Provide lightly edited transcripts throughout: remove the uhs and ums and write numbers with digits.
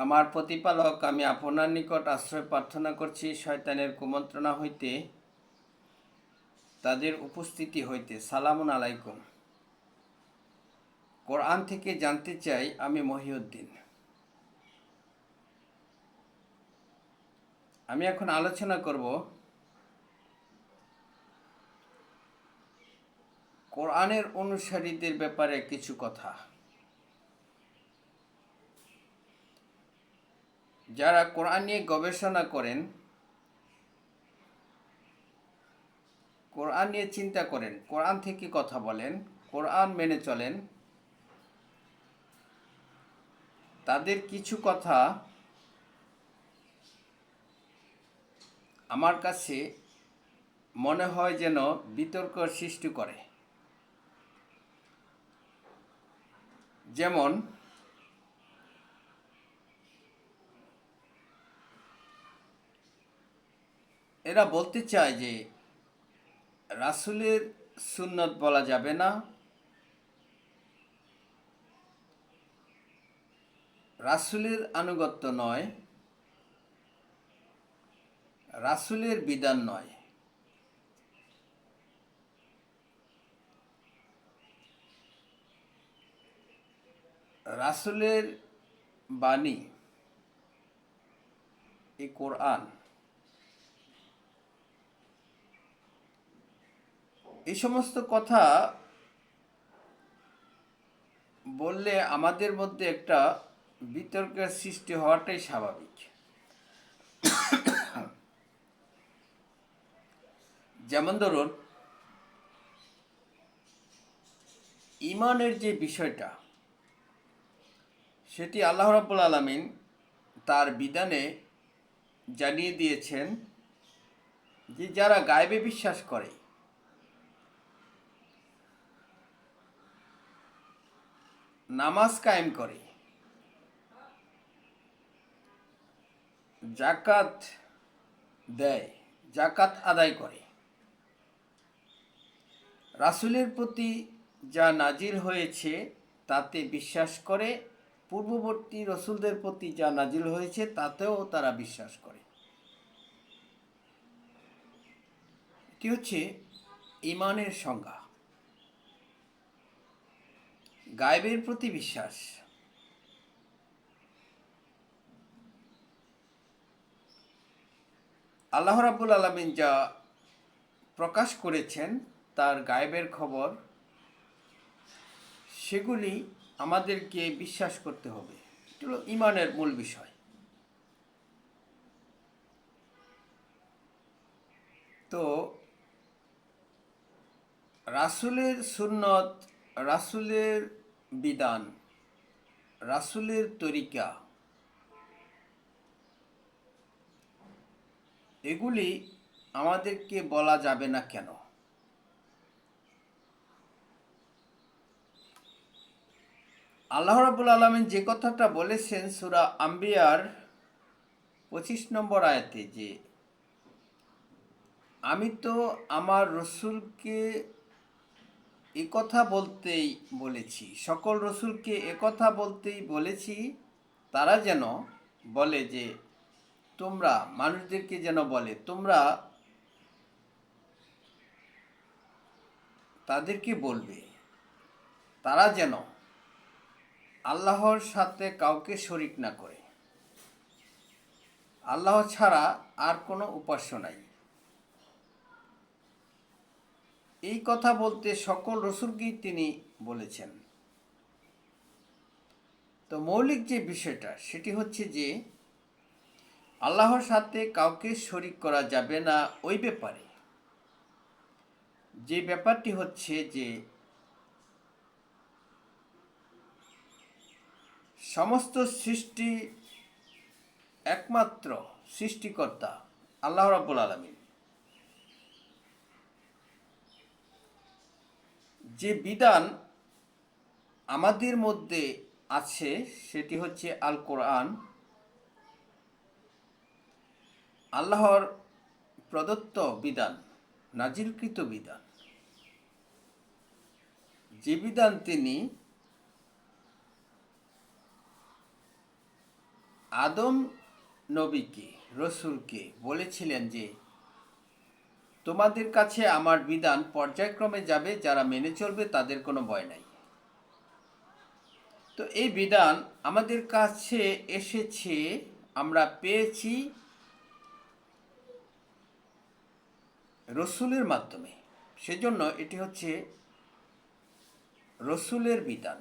আমার প্রতিপালক, আমি আপনার নিকট আশ্রয় প্রার্থনা করছি শয়তানের কুমন্ত্রণা হইতে, তাদের উপস্থিতি হইতে। সালামুন আলাইকুম। কোরআন থেকে জানতে চাই, আমি মহিউদ্দিন। আমি এখন আলোচনা করব কোরআনের অনুসারীদের ব্যাপারে কিছু কথা। যারা কোরআন নিয়ে গবেষণা করেন, কোরআন নিয়ে চিন্তা করেন, কোরআন থেকে কথা বলেন, কোরআন মেনে চলেন, তাদের কিছু কথা আমার কাছে মনে হয় যেন বিতর্ক সৃষ্টি করে। যেমন, এরা বলতে চায় যে রাসূলের সুন্নত বলা যাবে না, রাসূলের আনুগত্য নয়, রাসূলের বিধান নয়। রাসূলের বাণী, এই কোরআন, এই সমস্ত কথা বললে আমাদের মধ্যে একটা বিতর্কের সৃষ্টি হওয়াটাই স্বাভাবিক। যেমন ধরুন, ঈমানের যে বিষয়টা, সেটি আল্লাহ রাব্বুল আলামিন তার বিধানে জানিয়ে দিয়েছেন যে যারা গায়বে বিশ্বাস করে, নামাজ কায়েম করে, জাকাত দেয়, জাকাত আদায় করে, রাসূলের প্রতি যা নাজিল হয়েছে তাতে বিশ্বাস করে, পূর্ববর্তী রসুলদের প্রতি যা নাজিল হয়েছে তাতেও তারা বিশ্বাস করে। এটি হচ্ছে ঈমানের সংজ্ঞা, গায়বের প্রতি বিশ্বাস। আল্লাহ রাব্বুল আলামিন যা প্রকাশ করেছেন তার গায়বের খবর, সেগুলি আমাদেরকে বিশ্বাস করতে হবে। এটা হলো ঈমানের মূল বিষয়। তো রাসূলের সুন্নত, রাসূলের বিধান, রাসূলের তরিকা, এগুলি আমাদেরকে বলা যাবে না কেন? আল্লাহ রাব্বুল আলামিন যে কথাটা বলেছেন সূরা আম্বিয়ার 25 নম্বর আয়াতে, যে আমি তো আমার রসুলকে একথা বলতেই বলেছি, সকল রসুলকে একথা বলতেই বলেছি, তারা যেন বলে যে তোমরা, মানুষদেরকে যেন বলে তোমরা তাদেরকে বলবে, তারা যেন আল্লাহর সাথে কাউকে শরিক না করে, আল্লাহ ছাড়া আর কোনো উপাস্য নাই। এই কথা বলতে সকল রসুলকেই তিনি বলেছেন। তো মৌলিক যে বিষয়টা, সেটি হচ্ছে যে আল্লাহর সাথে কাউকে শরিক করা যাবে না ওই ব্যাপারে। যে ব্যাপারটি হচ্ছে যে সমস্ত সৃষ্টি একমাত্র সৃষ্টিকর্তা আল্লাহ রাব্বুল আলামিন। যে বিধান আমাদের মধ্যে আছে সেটি হচ্ছে আল কোরআন, আল্লাহর প্রদত্ত বিধান, নাজিলকৃত বিধান। যে বিধান তিনি আদম নবীকে, রসুলকে বলেছিলেন যে তোমাদের কাছে আমার বিধান পর্যায়ক্রমে যাবে, যারা মেনে চলবে তাদের কোনো ভয় নাই। তো এই বিধান আমাদের কাছে এসেছে, আমরা পেয়েছি রসুলের মাধ্যমে। সেজন্য এটি হচ্ছে রসুলের বিধান।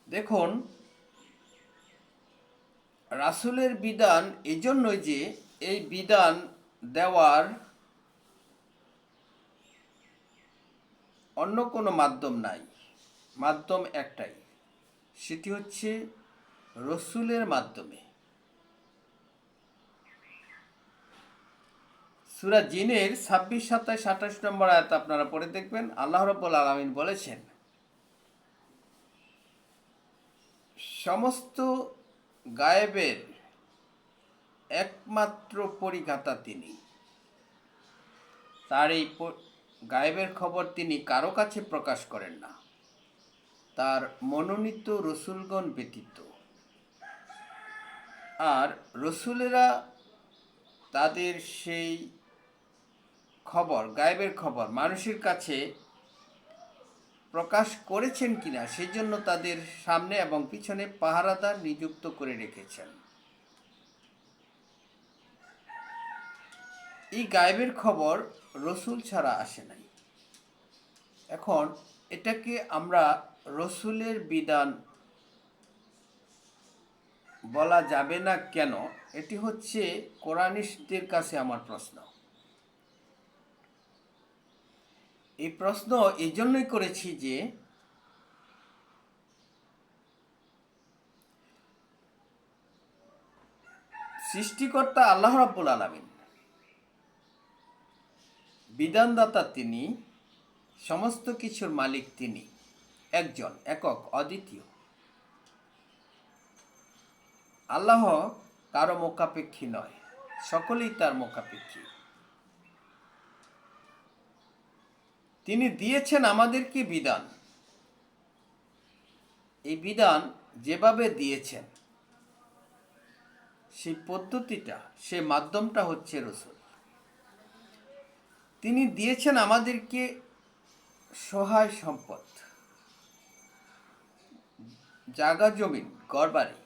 দেখুন, রাসূলের বিধান এই জন্যই যে এই বিধান দেওয়ার অন্য কোনো মাধ্যম নাই, মাধ্যম একটাই, সেটি হচ্ছে রসুলের মাধ্যমে। সূরা জিনের ২৬, ২৭, ২৮ নম্বর আয়াত আপনারা পড়ে দেখবেন। আল্লাহ রাব্বুল আলামিন বলেছেন, সমস্ত গায়েবের একমাত্র পরিজ্ঞাতা তিনি। তার এই গায়েবের খবর তিনি কারো কাছে প্রকাশ করেন না, তার মনোনীত রসুলগণ ব্যতীত। আর রসুলেরা তাদের সেই খবর, গায়েবের খবর মানুষের কাছে প্রকাশ করেছেন কিনা সেই জন্য তাদের সামনে এবং পিছনে পাহারাদার নিযুক্ত করে রেখেছেন। এই গায়েবের খবর রসুল ছাড়া আসে নাই। এখন এটাকে আমরা রসুলের বিধান বলা যাবে না কেন? এটি হচ্ছে কোরআনিস্টদের কাছে আমার প্রশ্ন। এই প্রশ্ন এই জন্যই করেছি যে সৃষ্টিকর্তা আল্লাহ রাব্বুল আলামিন, বিধানদাতা তিনি, সমস্ত কিছুর মালিক তিনি, একজন, একক, অদ্বিতীয়। আল্লাহ কারো মুখাপেক্ষী নয়, সকলেই তার মুখাপেক্ষী। তিনি দিয়েছেন আমাদেরকে বিধান। এই বিধান যেভাবে দিয়েছেন সেই পদ্ধতিটা, সে মাধ্যমটা হচ্ছে রসুল। তিনি দিয়েছেন আমাদেরকে সহায় সম্পদ, জাগা জমিন, ঘরবাড়ি,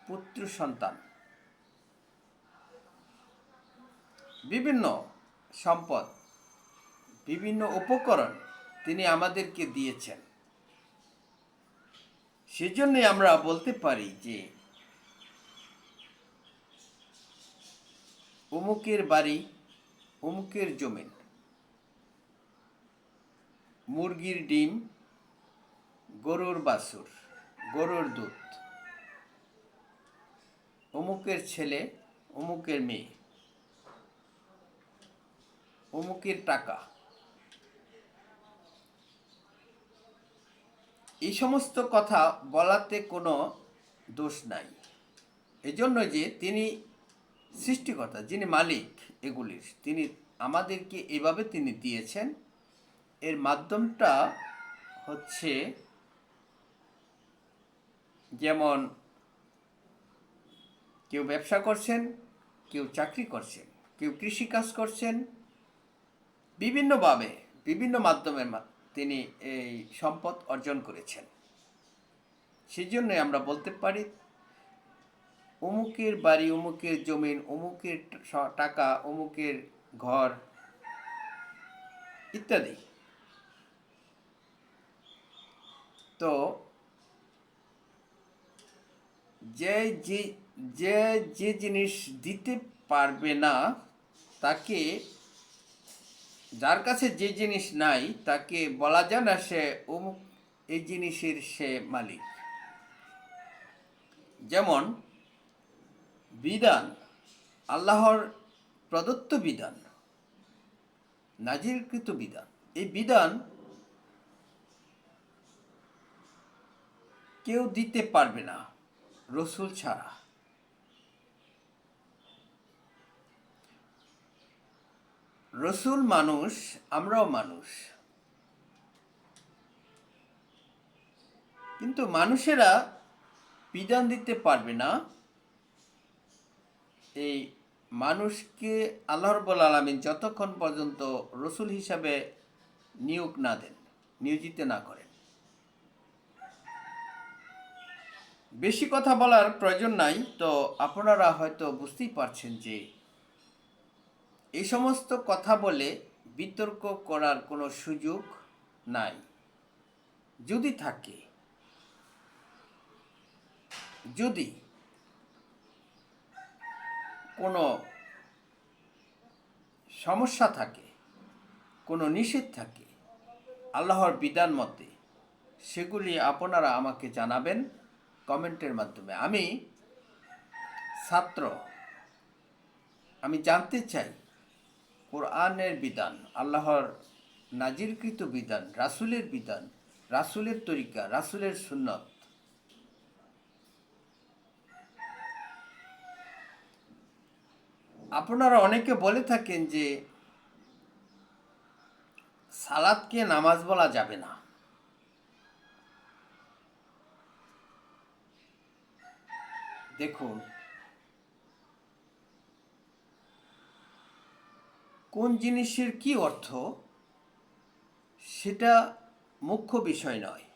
পুত্র সন্তান, বিভিন্ন সম্পদ, বিভিন্ন উপকরণ তিনি আমাদেরকে দিয়েছেন। সেজন্যই আমরা বলতে পারি যে অমুকের বাড়ি, অমুকের জমিন, মুরগির ডিম, গরুর বাছুর, গরুর দুধ, অমুকের ছেলে, অমুকের মেয়ে, অমুকের টাকা, এই সমস্ত কথা বলাতে কোনো দোষ নাই। এজন্য যে তিনি সৃষ্টিকর্তা, যিনি মালিক এগুলির, তিনি আমাদেরকে এভাবে তিনি দিয়েছেন। এর মাধ্যমটা হচ্ছে, যেমন কেউ ব্যবসা করছেন, কেউ চাকরি করছেন, কেউ কৃষিকাজ করছেন, বিভিন্নভাবে বিভিন্ন মাধ্যমে তিনি এই সম্পদ অর্জন করেছেন। সেই জন্যই আমরা বলতে পারি অমুকের বাড়ি, অমুকের জমিন, অমুকের টাকা, অমুকের ঘর ইত্যাদি। তো যে যে জিনিস দিতে পারবে না তাকে, যার কাছে যে জিনিস নাই তাকে বলা যায় না সে অমুক এই জিনিসের সে মালিক। যেমন বিধান, আল্লাহর প্রদত্ত বিধান, নাজিলকৃত বিধান, এই বিধান কেউ দিতে পারবে না রসুল ছাড়া। রসুল মানুষ, আমরাও মানুষ। কিন্তু মানুষেরা বিধান দিতে পারবে না এই মানুষকে আল্লাহ রাব্বুল আলামিন যতক্ষণ পর্যন্ত রসুল হিসাবে নিয়োগ না দেন, নিয়োজিত না করেন। বেশি কথা বলার প্রয়োজন নাই, তো আপনারা হয়তো বুঝতেই পারছেন যে এই সমস্ত কথা বলে বিতর্ক করার কোনো সুযোগ নাই। যদি থাকে, যদি কোনো সমস্যা থাকে, কোনো নিষেধ থাকে আল্লাহর বিধান মতে, সেগুলি আপনারা আমাকে জানাবেন কমেন্টের মাধ্যমে। আমি ছাত্র, আমি জানতে চাই কোরআনের বিধান, আল্লাহর নাজিলকৃত বিধান, রাসূলের বিধান, রাসূলের তরিকা, রাসূলের সুন্নত। আপনারা অনেকে বলে থাকেন যে সালাতকে নামাজ বলা যাবে না। দেখুন, কোন জিনিসের কি অর্থ সেটা মুখ্য বিষয় নয়।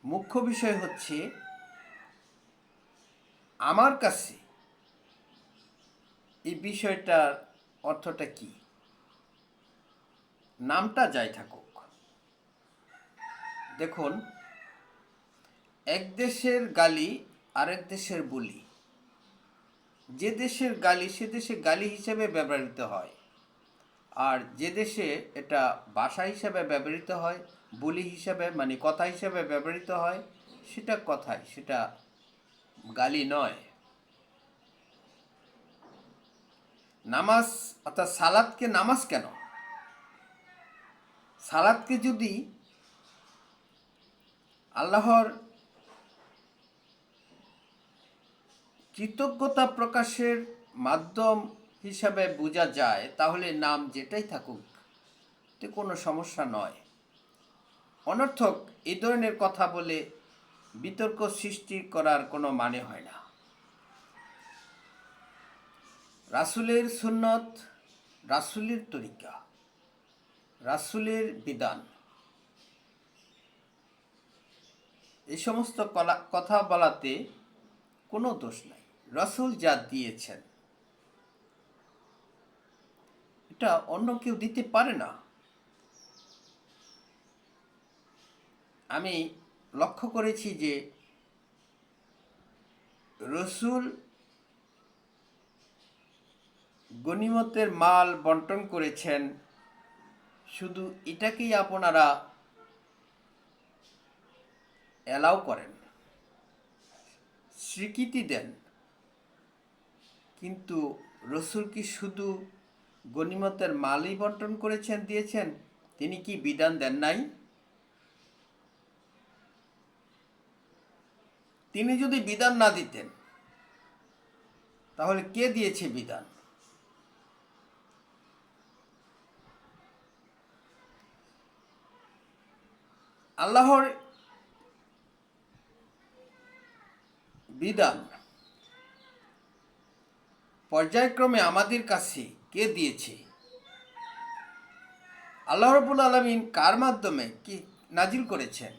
মুখ্য বিষয় হচ্ছে আমার কাছে এই বিষয়টার অর্থটা কি, নামটা যাই থাকুক। দেখুন, এক দেশের গালি আরেক দেশের বুলি। যে দেশের গালি সে দেশে গালি হিসেবে ব্যবহৃত হয়, আর যে দেশে এটা ভাষা হিসেবে ব্যবহৃত হয়, বুলি হিসাবে মানে কথা হিসেবে ব্যবহৃত হয়, সেটা কথাই, সেটা গালি নয়। নামাজ অর্থাৎ সালাতকে নামাজ কেন? সালাতকে যদি আল্লাহর কৃতজ্ঞতা প্রকাশের মাধ্যম হিসাবে বোঝা যায়, তাহলে নাম যেটাই থাকুক তে কোনো সমস্যা নয়। অনর্থক এই ধরনের কথা বলে বিতর্ক সৃষ্টি করার কোনো মানে হয় না। রাসূলের সুন্নত, রাসূলের তরিকা, রাসূলের বিধান, এই সমস্ত কথা বলাতে কোনো দোষ নাই। রাসূল যা দিয়েছেন এটা অন্য কেউ দিতে পারে না। আমি লক্ষ্য করেছি যে রাসূল গনিমতের মাল বন্টন করেছেন, শুধু এটাকেই আপনারা অ্যালাউ করেন, স্বীকৃতি দেন। কিন্তু রাসূল কি শুধু গনিমতের মালই বন্টন করেছেন, দিয়েছেন? তিনি কি বিধান দেন নাই? তিনি যদি বিধান না দিতেন তাহলে কে দিয়েছে বিধান? আল্লাহর বিধান পর্যায়ক্রমে আমাদের কাছে কে দিয়েছে? আল্লাহ রাব্বুল আলামিন কার মাধ্যমে কি নাজিল করেছেন?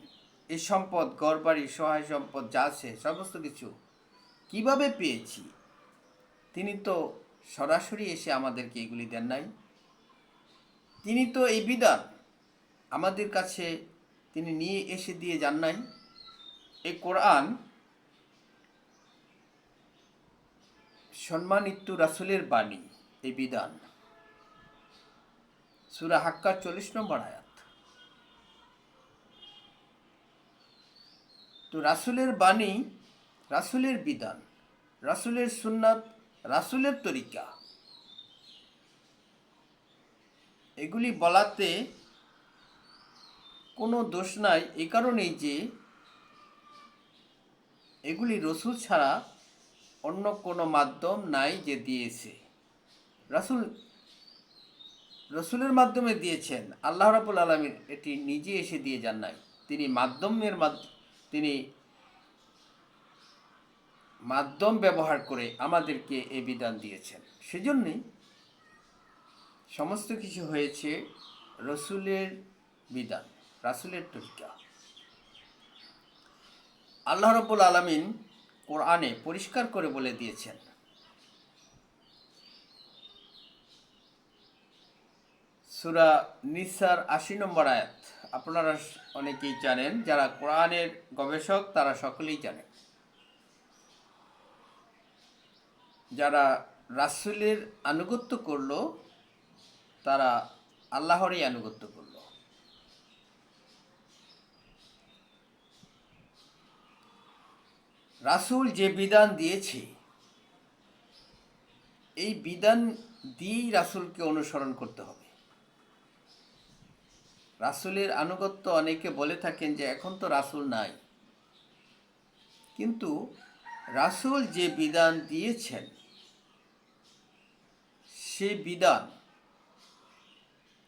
এই সম্পদ, ঘরবাড়ি, সহায় সম্পদ যা আছে সমস্ত কিছু কিভাবে পেয়েছি? তিনি তো সরাসরি এসে আমাদেরকে এগুলি দেন নাই। তিনি তো এই বিধান আমাদের কাছে তিনি নিয়ে এসে দিয়ে যান নাই। এই কোরআন সম্মানিত রাসূলের বাণী, এই বিধান। সূরা হাক্কার 40 নম্বর আয়াত। তো রাসূলের বাণী, রাসূলের বিধান, রাসূলের সুন্নাত, রাসূলের তরিকা, এগুলি বলাতে কোনো দোষ নাই। এই কারণেই যে এগুলি রাসূল ছাড়া অন্য কোনো মাধ্যম নাই যে দিয়েছে। রাসূলের মাধ্যমে দিয়েছেন, আল্লাহ রাব্বুল আলামিন এটি নিজে এসে দিয়ে যান নাই। তিনি তিনি মাধ্যম ব্যবহার করে আমাদেরকে এই বিধান দিয়েছেন। সেজন্যই সমস্ত কিছু হয়েছে রসুলের বিধান, রাসুলের তরিকা। আল্লাহ রাব্বুল আলামিন কোরআনে পরিষ্কার করে বলে দিয়েছেন, সূরা নিসার ৮০ নম্বর আয়াত। আপনারা অনেকেই জানেন, যারা কোরআনের গবেষক তারা সকলেই জানেন, যারা রাসূলের আনুগত্য করলো তারা আল্লাহরই আনুগত্য করলো। রাসূল যে বিধান দিয়েছে এই বিধান দিয়েই রাসূলকে অনুসরণ করতে হবে। রাসূলের আনুগত্য অনেকে বলে থাকেন যে এখন তো রাসূল নাই, কিন্তু রাসূল যে বিধান দিয়েছেন সে বিধান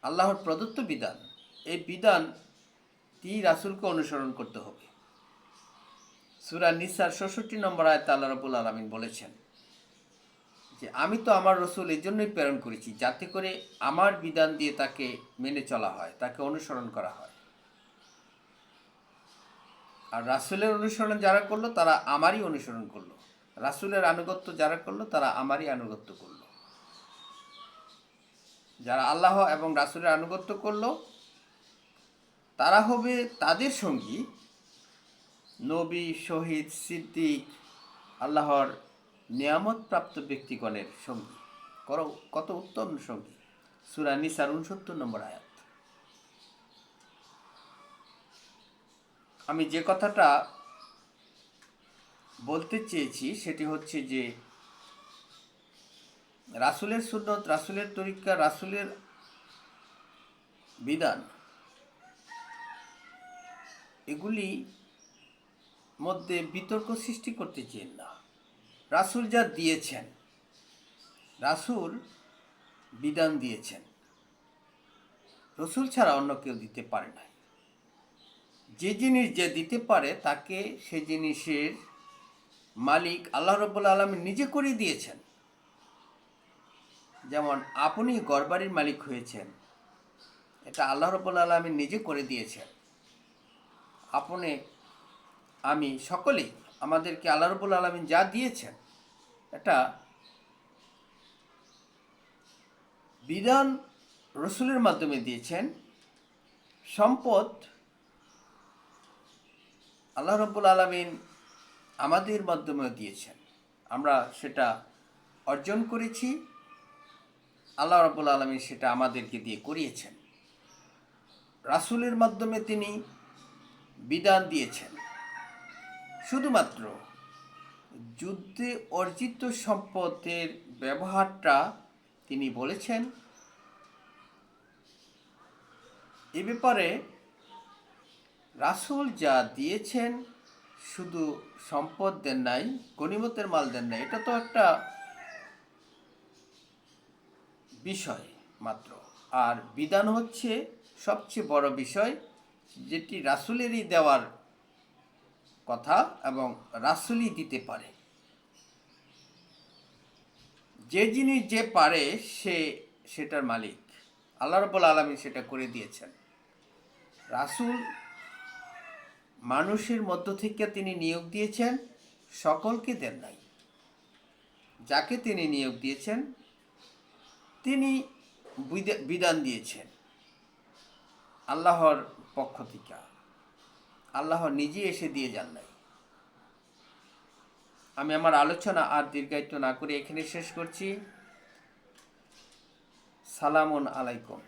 আল্লাহর প্রদত্ত বিধান, এই বিধান দিয়ে রাসূলকে অনুসরণ করতে হবে। সূরা নিসার ৬৬ নম্বর আয়াতে আল্লাহ রাব্বুল আলামিন বলেছেন যে আমি তো আমার রসুল এই জন্যই প্রেরণ করেছি যাতে করে আমার বিধান দিয়ে তাকে মেনে চলা হয়, তাকে অনুসরণ করা হয়। আর রাসূলের অনুসরণ যারা করলো তারা আমারই অনুসরণ করলো, রাসূলের আনুগত্য যারা করলো তারা আমারই আনুগত্য করলো। যারা আল্লাহ এবং রাসূলের আনুগত্য করলো তারা হবে তাদের সঙ্গী নবী, শহীদ, সিদ্দিক, আল্লাহর নিয়ামত প্রাপ্ত ব্যক্তিগণের সঙ্গী। কত উত্তম সঙ্গী! সূরা নিসার ৬৯ নম্বর আয়াত। আমি যে কথাটা বলতে চেয়েছি সেটি হচ্ছে যে রাসূলের সুন্নত, রাসূলের তরিকা, রাসূলের বিধান এগুলি মধ্যে বিতর্ক সৃষ্টি করতে চেন না। রাসূল যা দিয়েছেন, রাসূল বিধান দিয়েছেন, রসুল ছাড়া অন্য কেউ দিতে পারে না। যে জিনিস যে দিতে পারে তাকে সে জিনিসের মালিক আল্লাহ রাব্বুল আলামিন নিজে করে দিয়েছেন। যেমন আপনি ঘরবাড়ির মালিক হয়েছেন, এটা আল্লাহ রাব্বুল আলামিন নিজে করে দিয়েছেন। আপনি, আমি, সকলেই আমাদেরকে আল্লাহ রাব্বুল আলামিন যা দিয়েছেন এটা বিধান রসুলের মাধ্যমে দিয়েছেন। সম্পদ আল্লাহ রাব্বুল আলামিন আমাদের মাধ্যমে দিয়েছেন, আমরা সেটা অর্জন করেছি, আল্লাহ রাব্বুল আলামিন সেটা আমাদেরকে দিয়ে করিয়েছেন। রাসূলের মাধ্যমে তিনি বিধান দিয়েছেন, শুধুমাত্র যুদ্ধে অর্জিত সম্পদের ব্যবহারটা তিনি বলেছেন। এ ব্যাপারে রাসূল যা দিয়েছেন শুধু সম্পদ দেন নাই, গনিমতের মাল দেন নাই, এটা তো একটা বিষয় মাত্র। আর বিধান হচ্ছে সবচেয়ে বড় বিষয়, যেটি রাসূলেরই দেওয়ার কথা এবং রাসূলই দিতে পারে। যে জিনিস যে পারে সেটার মালিক আল্লাহ রাব্বুল আলামিন সেটা করে দিয়েছেন। রাসূল মানুষের মধ্য থেকে তিনি নিয়োগ দিয়েছেন, সকলকে দেন নাই। যাকে তিনি নিয়োগ দিয়েছেন তিনি বিধান দিয়েছেন আল্লাহর পক্ষ থেকে, আল্লাহ নিজে এসে দিয়ে যান নাই। আমি আমার আলোচনা আর দীর্ঘায়িত না করে এখানে শেষ করছি। সালামুন আলাইকুম।